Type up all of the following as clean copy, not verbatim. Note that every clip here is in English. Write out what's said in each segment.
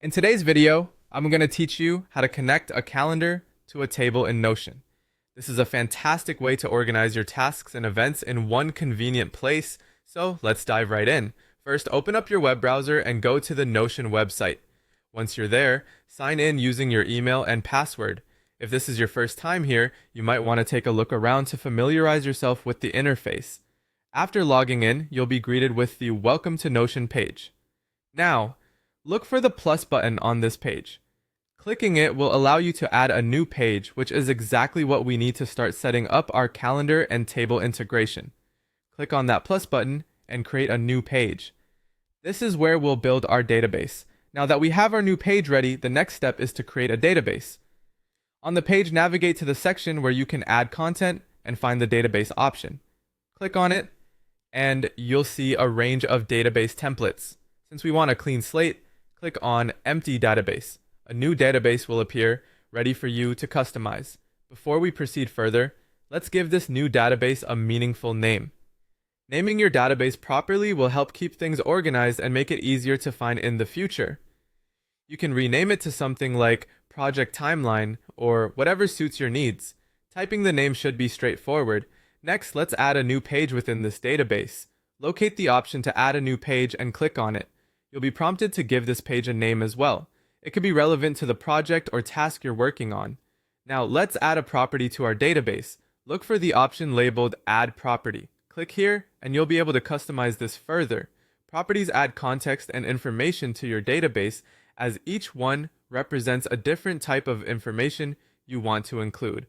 In today's video, I'm going to teach you how to connect a calendar to a table in Notion. This is a fantastic way to organize your tasks and events in one convenient place, so let's dive right in. First, open up your web browser and go to the Notion website. Once you're there, sign in using your email and password. If this is your first time here, you might want to take a look around to familiarize yourself with the interface. After logging in, you'll be greeted with the Welcome to Notion page. Now, look for the plus button on this page. Clicking it will allow you to add a new page, which is exactly what we need to start setting up our calendar and table integration. Click on that plus button and create a new page. This is where we'll build our database. Now that we have our new page ready, the next step is to create a database. On the page, navigate to the section where you can add content and find the database option. Click on it, and you'll see a range of database templates. Since we want a clean slate, click on Empty Database. A new database will appear, ready for you to customize. Before we proceed further, let's give this new database a meaningful name. Naming your database properly will help keep things organized and make it easier to find in the future. You can rename it to something like Project Timeline or whatever suits your needs. Typing the name should be straightforward. Next, let's add a new page within this database. Locate the option to add a new page and click on it. You'll be prompted to give this page a name as well. It could be relevant to the project or task you're working on. Now, let's add a property to our database. Look for the option labeled Add Property. Click here, and you'll be able to customize this further. Properties add context and information to your database, as each one represents a different type of information you want to include.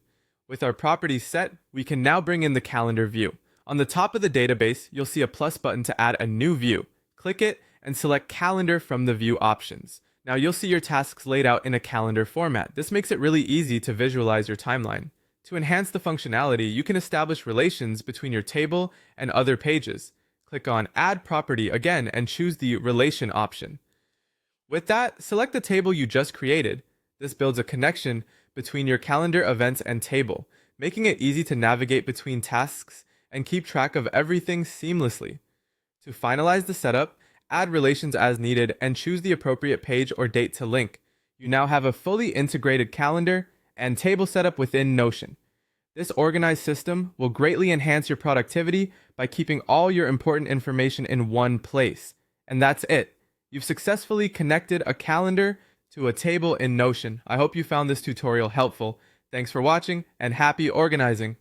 With our properties set, we can now bring in the calendar view. On the top of the database, you'll see a plus button to add a new view. Click it and select Calendar from the view options. Now you'll see your tasks laid out in a calendar format. This makes it really easy to visualize your timeline. To enhance the functionality, you can establish relations between your table and other pages. Click on Add Property again and choose the Relation option. With that, select the table you just created. This builds a connection between your calendar, events, and table, making it easy to navigate between tasks and keep track of everything seamlessly. To finalize the setup, add relations as needed and choose the appropriate page or date to link. You now have a fully integrated calendar and table setup within Notion. This organized system will greatly enhance your productivity by keeping all your important information in one place. And that's it. You've successfully connected a calendar to a table in Notion. I hope you found this tutorial helpful. Thanks for watching and happy organizing!